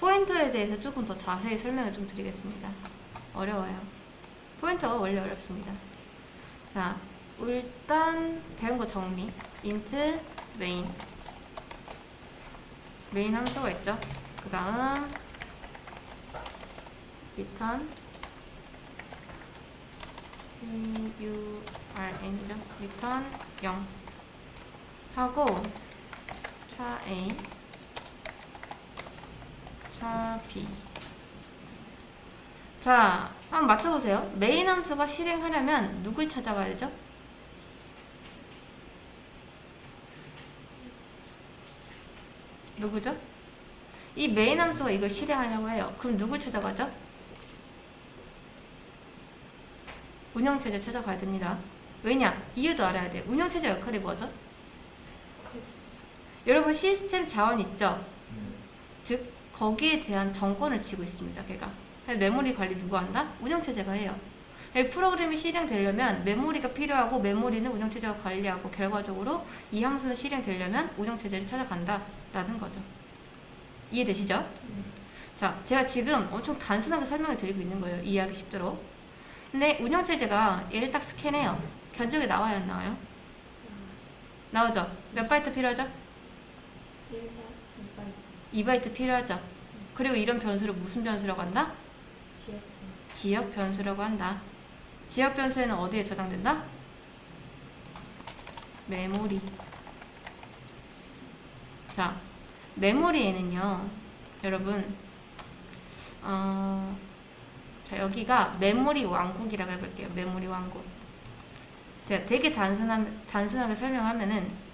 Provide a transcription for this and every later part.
포인터에 대해서 조금 더 자세히 설명을 좀 드리겠습니다. 어려워요. 포인터가 원래 어렵습니다. 자, 일단 배운 거 정리. int main. 메인 함수가 있죠. 그 다음 return return이죠. return 0 하고 차 A 차 B. 자, 한번 맞춰보세요. 메인 함수가 실행하려면 누굴 찾아가야 되죠? 누구죠? 이 메인 함수가 이걸 실행하려고 해요. 그럼 누굴 찾아가죠? 운영체제 찾아가야 됩니다. 왜냐? 이유도 알아야 돼. 운영체제 역할이 뭐죠? 여러분 시스템 자원 있죠? 즉 거기에 대한 정권을 쥐고 있습니다. 걔가. 메모리 관리 누가 한다? 운영체제가 해요. 프로그램이 실행되려면 메모리가 필요하고 메모리는 운영체제가 관리하고 결과적으로 이 함수는 실행되려면 운영체제를 찾아간다 라는 거죠. 이해되시죠? 자, 제가 지금 엄청 단순하게 설명을 드리고 있는 거예요. 이해하기 쉽도록. 근데 운영체제가 얘를 딱 스캔해요. 견적에 나와요, 안 나와요? 나오죠? 몇 바이트 필요하죠? 2바이트 필요하죠? 그리고 이런 변수를 무슨 변수라고 한다? 지역 변수라고 한다. 지역 변수에는 어디에 저장된다? 메모리. 자, 메모리에는요, 여러분, 자, 여기가 메모리 왕국이라고 해볼게요. 메모리 왕국. 제가 되게 단순하게 설명하면은,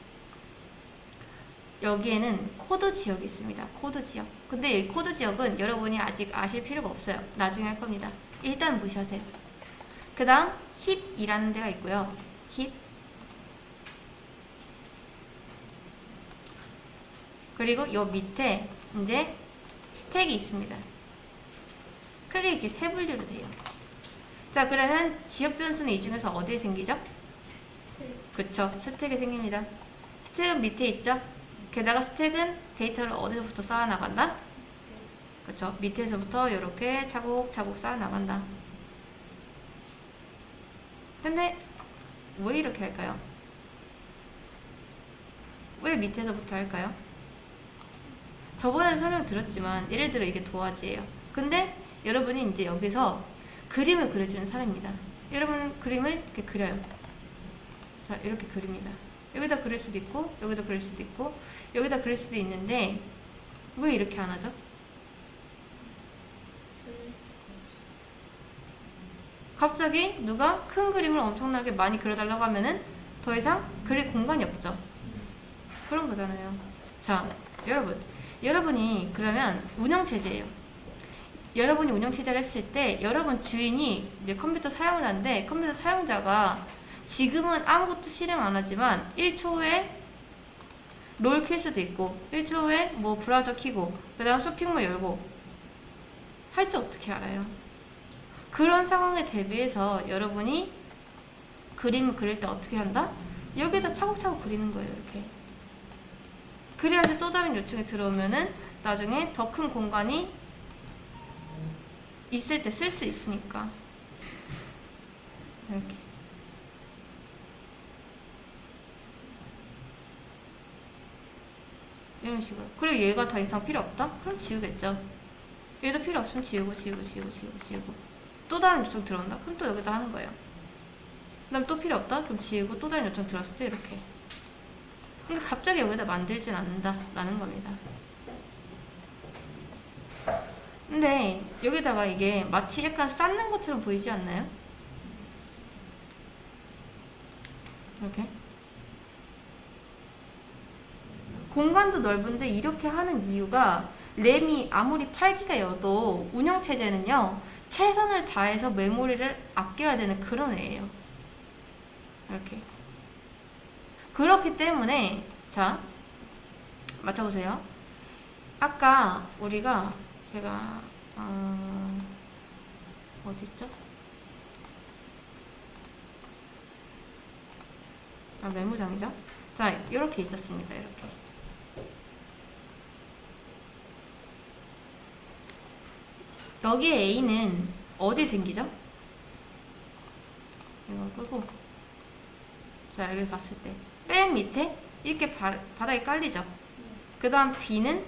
여기에는 코드 지역이 있습니다. 코드 지역. 근데 이 코드 지역은 여러분이 아직 아실 필요가 없어요. 나중에 할 겁니다. 일단 무시하세요. 그 다음, 힙이라는 데가 있고요. 힙. 그리고 요 밑에 이제 스택이 있습니다. 크게 이렇게 세 분류로 돼요. 자, 그러면 지역 변수는 이 중에서 어디에 생기죠? 스택. 그쵸, 스택에 생깁니다. 스택은 밑에 있죠? 게다가 스택은 데이터를 어디서부터 쌓아나간다? 그쵸, 밑에서부터 이렇게 차곡차곡 쌓아나간다. 근데 왜 이렇게 할까요? 왜 밑에서부터 할까요? 저번에 설명 드렸지만 예를 들어 이게 도화지예요. 근데 여러분이 이제 여기서 그림을 그려주는 사람입니다. 여러분은 그림을 이렇게 그려요. 자, 이렇게 그립니다. 여기다 그릴 수도 있고 여기다 그릴 수도 있고 여기다 그릴 수도 있는데 왜 이렇게 안 하죠? 갑자기 누가 큰 그림을 엄청나게 많이 그려달라고 하면은 더 이상 그릴 공간이 없죠. 그런 거잖아요. 자, 여러분이 그러면 운영체제예요. 여러분이 운영체제를 했을 때 여러분 주인이 이제 컴퓨터 사용을 하는데 컴퓨터 사용자가 지금은 아무것도 실행 안 하지만 1초 후에 롤 킬 수도 있고 1초 후에 뭐 브라우저 키고 그 다음 쇼핑몰 열고 할 줄 어떻게 알아요? 그런 상황에 대비해서 여러분이 그림을 그릴 때 어떻게 한다? 여기다 차곡차곡 그리는 거예요. 이렇게. 그래야지 또 다른 요청이 들어오면은 나중에 더 큰 공간이 있을 때 쓸 수 있으니까. 이렇게. 이런 식으로. 그리고 얘가 더 이상 필요 없다? 그럼 지우겠죠. 얘도 필요 없으면 지우고. 또 다른 요청 들어온다? 그럼 또 여기다 하는 거예요. 그 다음 또 필요 없다? 그럼 지우고 또 다른 요청 들어왔을 때 이렇게. 그러니까 갑자기 여기다 만들진 않는다 라는 겁니다. 근데 여기다가 이게 마치 약간 쌓는 것처럼 보이지 않나요? 이렇게. 공간도 넓은데 이렇게 하는 이유가 램이 아무리 8기가여도 운영체제는요 최선을 다해서 메모리를 아껴야 되는 그런 애예요. 이렇게. 그렇기 때문에 자 맞춰보세요. 아까 우리가 제가 어디 있죠? 메모장이죠? 자, 이렇게 있었습니다. 이렇게. 여기에 A는 어디 생기죠? 이거 끄고. 자, 여기 봤을 때. 맨 밑에 이렇게 바닥에 깔리죠? 그 다음 B는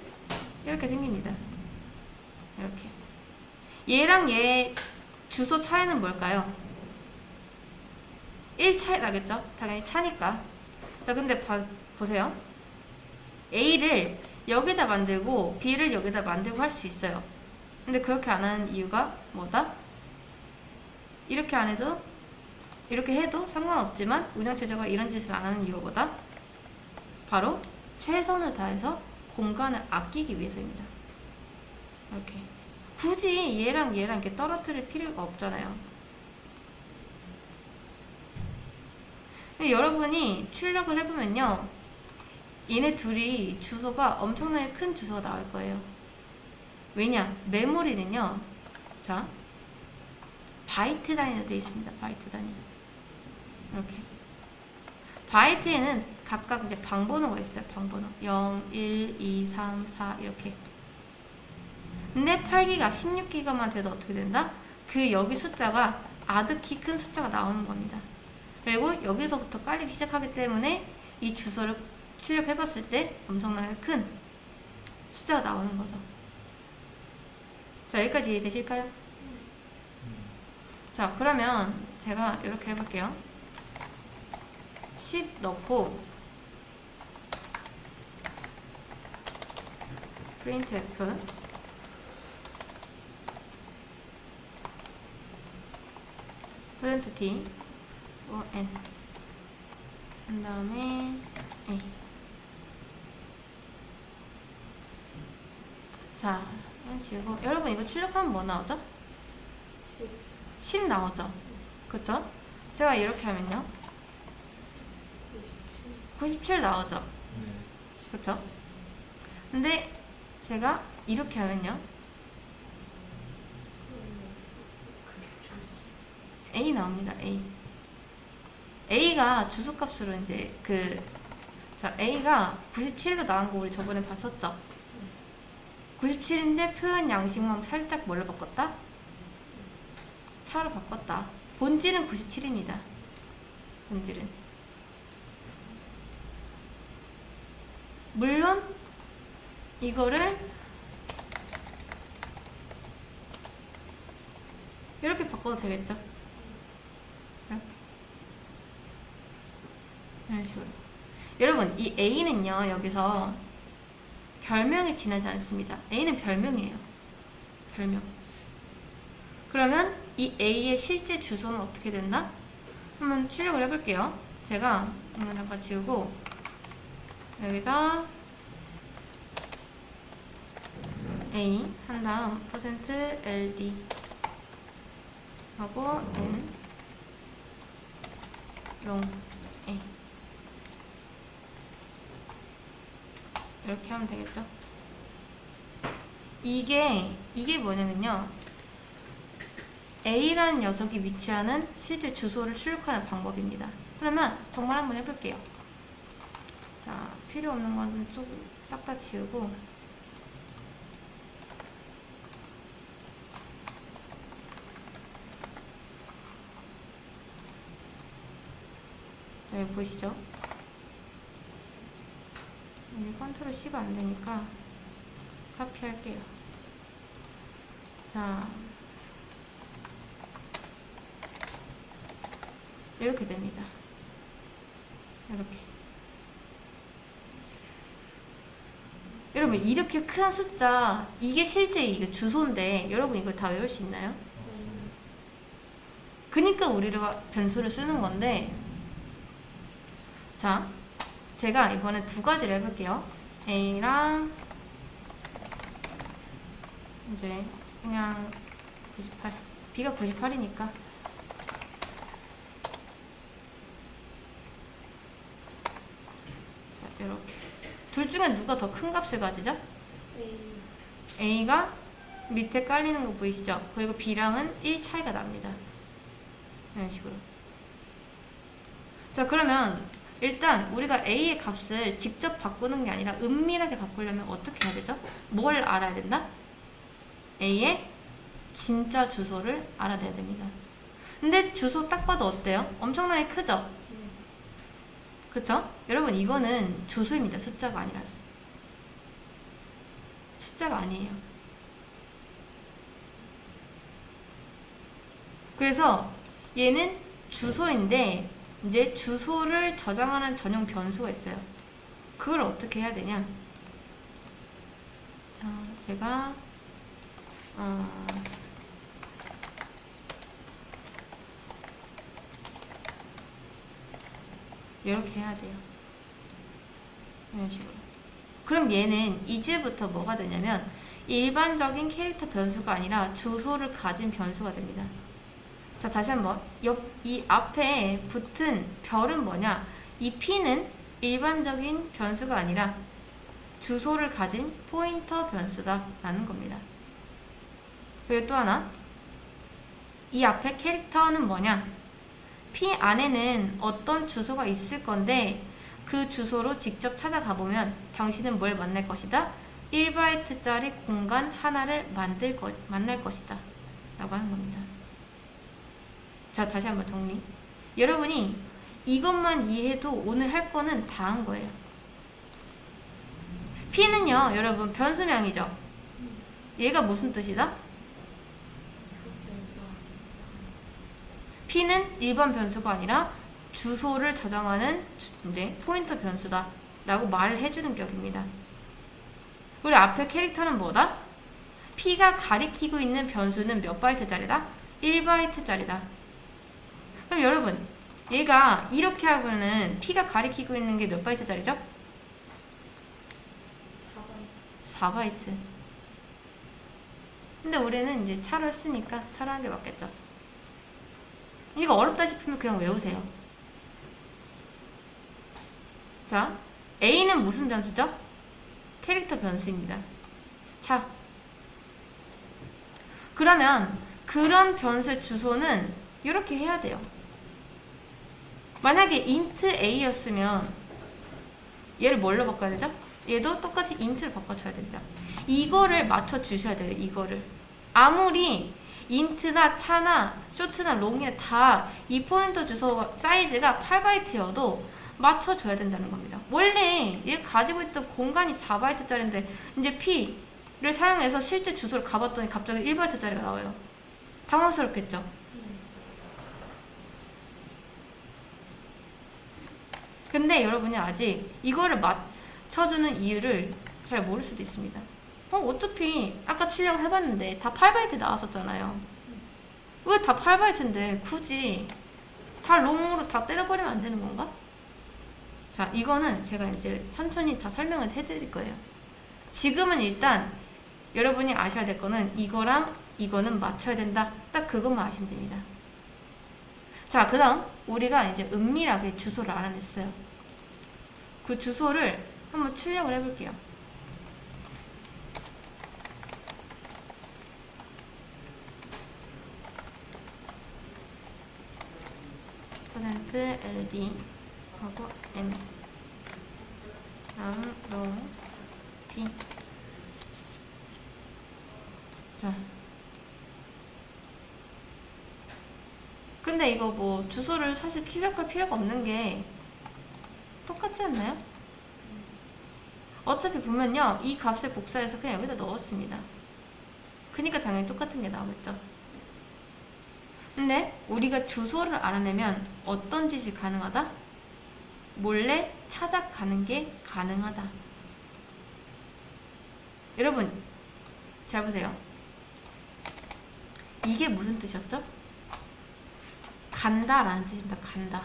이렇게 생깁니다. 이렇게. 얘랑 얘 주소 차이는 뭘까요? 1 차이 나겠죠? 당연히 차니까. 자, 근데 보세요. A를 여기다 만들고 B를 여기다 만들고 할 수 있어요. 근데 그렇게 안 하는 이유가 뭐다? 이렇게 안 해도, 이렇게 해도 상관없지만 운영체제가 이런 짓을 안 하는 이유가 뭐다? 바로 최선을 다해서 공간을 아끼기 위해서입니다. 이렇게. 굳이 얘랑 이렇게 떨어뜨릴 필요가 없잖아요. 여러분이 출력을 해보면요, 얘네 둘이 주소가 엄청나게 큰 주소가 나올 거예요. 왜냐? 메모리는요, 자, 바이트 단위로 되어 있습니다. 바이트 단위. 이렇게. 바이트에는 각각 이제 방번호가 있어요. 방번호. 0, 1, 2, 3, 4 이렇게. 근데 8기가, 16기가만 돼도 어떻게 된다? 그 여기 숫자가 아득히 큰 숫자가 나오는 겁니다. 그리고 여기서부터 깔리기 시작하기 때문에 이 주소를 출력해봤을 때 엄청나게 큰 숫자가 나오는 거죠. 자, 여기까지 이해되실까요? 자, 그러면 제가 이렇게 해볼게요. 10 넣고 printf %t n 그 다음에 a. 자, 이런 식으로. 여러분 이거 출력하면 뭐 나오죠? 10 나오죠? 그쵸? 제가 이렇게 하면요 97 나오죠? 그쵸? 근데 제가 이렇게 하면요 A 나옵니다. A가 주소값으로 이제 자, A가 97로 나온 거 우리 저번에 봤었죠? 97인데 표현 양식만 살짝 뭘로 바꿨다? 차로 바꿨다. 본질은 97입니다. 본질은. 물론 이거를 이렇게 바꿔도 되겠죠? 이렇게. 이런 식으로. 여러분, 이 A는요, 여기서 별명이 지나지 않습니다. A는 별명이에요. 별명. 그러면 이 A의 실제 주소는 어떻게 된다? 한번 출력을 해볼게요. 제가 이거 잠깐 지우고 여기다 A 한 다음 %LD 하고 N 롱 A 이렇게 하면 되겠죠? 이게 뭐냐면요, A라는 녀석이 위치하는 실제 주소를 출력하는 방법입니다. 그러면 정말 한번 해볼게요. 자, 필요 없는 건 좀 싹 다 지우고 여기 보이시죠? 여기 컨트롤 C가 안 되니까 카피할게요. 자, 이렇게 됩니다. 이렇게. 여러분, 이렇게 큰 숫자, 이게 실제 이게 주소인데 여러분 이걸 다 외울 수 있나요? 그니까 우리가 변수를 쓰는 건데, 자, 제가 이번에 두 가지를 해볼게요. A랑 이제 그냥 98, B가 98이니까 자, 이렇게 둘 중에 누가 더 큰 값을 가지죠? A가 밑에 깔리는 거 보이시죠? 그리고 B랑은 1 차이가 납니다. 이런 식으로. 자, 그러면 일단 우리가 A의 값을 직접 바꾸는 게 아니라 은밀하게 바꾸려면 어떻게 해야 되죠? 뭘 알아야 된다? A의 진짜 주소를 알아내야 됩니다. 근데 주소 딱 봐도 어때요? 엄청나게 크죠? 그쵸? 여러분 이거는 주소입니다. 숫자가 아니라. 숫자가 아니에요. 그래서 얘는 주소인데 이제 주소를 저장하는 전용 변수가 있어요. 그걸 어떻게 해야 되냐? 제가 이렇게 해야 돼요. 이런 식으로. 그럼 얘는 이제부터 뭐가 되냐면 일반적인 캐릭터 변수가 아니라 주소를 가진 변수가 됩니다. 자, 다시 한번 이 앞에 붙은 별은 뭐냐? 이 P는 일반적인 변수가 아니라 주소를 가진 포인터 변수다 라는 겁니다. 그리고 또 하나, 이 앞에 캐릭터는 뭐냐? P 안에는 어떤 주소가 있을 건데 그 주소로 직접 찾아가 보면 당신은 뭘 만날 것이다? 1바이트짜리 공간 하나를 만날 것이다 라고 하는 겁니다. 자, 다시 한번 정리. 여러분이 이것만 이해해도 오늘 할 거는 다 한 거예요. P는요, 여러분 변수명이죠. 얘가 무슨 뜻이다? P는 일반 변수가 아니라 주소를 저장하는 이제 포인터 변수다 라고 말을 해주는 격입니다. 우리 앞에 캐릭터는 뭐다? P가 가리키고 있는 변수는 몇 바이트짜리다? 1바이트짜리다. 그럼 여러분 얘가 이렇게 하면은 P가 가리키고 있는 게 몇 바이트짜리죠? 4바이트. 근데 우리는 이제 차로 쓰니까 차로 하는 게 맞겠죠. 이거 어렵다 싶으면 그냥 외우세요. 자, A는 무슨 변수죠? 캐릭터 변수입니다. 자, 그러면 그런 변수의 주소는 이렇게 해야 돼요. 만약에 int A였으면 얘를 뭘로 바꿔야 되죠? 얘도 똑같이 int를 바꿔줘야 됩니다. 이거를 맞춰주셔야 돼요. 이거를. 아무리 int나 차나 short나 long이나 다 이 포인터 주소 사이즈가 8바이트여도 맞춰줘야 된다는 겁니다. 원래 얘 가지고 있던 공간이 4바이트짜리인데 이제 P를 사용해서 실제 주소를 가봤더니 갑자기 1바이트짜리가 나와요. 당황스럽겠죠? 근데 여러분이 아직 이거를 맞춰주는 이유를 잘 모를 수도 있습니다. 어차피 아까 출력해봤는데 다 8바이트 나왔었잖아요. 왜 다 8바이트인데 굳이 다 롱으로 다 때려버리면 안 되는 건가? 자, 이거는 제가 이제 천천히 다 설명을 해드릴 거예요. 지금은 일단 여러분이 아셔야 될 거는 이거랑 이거는 맞춰야 된다. 딱 그것만 아시면 됩니다. 자, 그 다음 우리가 이제 은밀하게 주소를 알아냈어요. 그 주소를 한번 출력을 해볼게요. %LD 하고 N 다음 long P. 자, 근데 이거 뭐 주소를 사실 출력할 필요가 없는 게 똑같지 않나요? 어차피 보면요, 이 값을 복사해서 그냥 여기다 넣었습니다. 그러니까 당연히 똑같은 게 나오겠죠. 근데 우리가 주소를 알아내면 어떤 짓이 가능하다? 몰래 찾아가는 게 가능하다. 여러분 잘 보세요. 이게 무슨 뜻이었죠? 간다 라는 뜻입니다. 간다.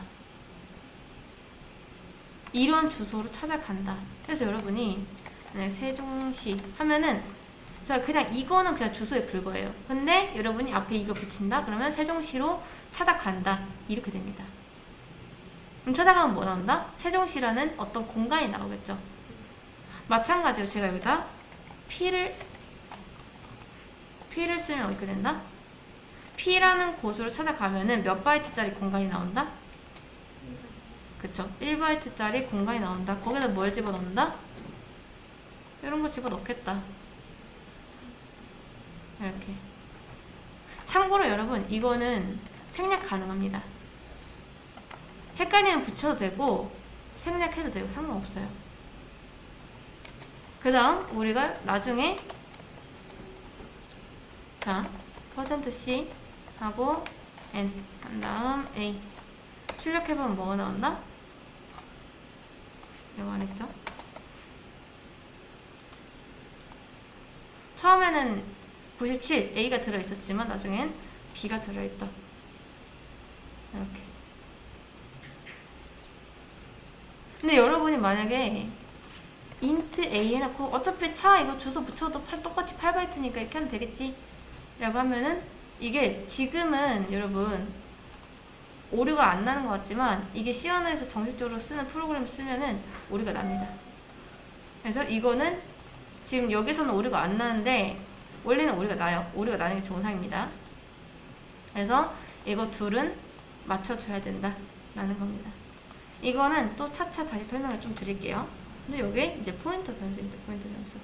이런 주소로 찾아간다. 그래서 여러분이 세종시 하면은 자, 그냥 이거는 그냥 주소에 불과해요. 근데 여러분이 앞에 이거 붙인다? 그러면 세종시로 찾아간다. 이렇게 됩니다. 그럼 찾아가면 뭐 나온다? 세종시라는 어떤 공간이 나오겠죠. 마찬가지로 제가 여기다 P를 쓰면 어떻게 된다? P라는 곳으로 찾아가면은 몇 바이트짜리 공간이 나온다? 그쵸. 1바이트짜리 공간이 나온다. 거기다 뭘 집어넣는다? 이런 거 집어넣겠다. 이렇게. 참고로 여러분 이거는 생략 가능합니다. 헷갈리면 붙여도 되고 생략해도 되고 상관없어요. 그 다음 우리가 나중에 자 %C 하고 N 한 다음 A 출력해보면 뭐가 나온다? 이거 안 했죠? 처음에는 97 A가 들어있었지만 나중엔 B가 들어있다. 이렇게. 근데 여러분이 만약에 int A 해놓고 어차피 차 이거 주소 붙여도 똑같이 8바이트니까 이렇게 하면 되겠지 라고 하면은 이게 지금은 여러분 오류가 안 나는 것 같지만 이게 C 언어에서 정식적으로 쓰는 프로그램을 쓰면은 오류가 납니다. 그래서 이거는 지금 여기서는 오류가 안 나는데 원래는 오류가 나요. 오류가 나는 게 정상입니다. 그래서 이거 둘은 맞춰줘야 된다 라는 겁니다. 이거는 또 차차 다시 설명을 좀 드릴게요. 근데 이게 이제 포인터 변수입니다. 포인터 변수.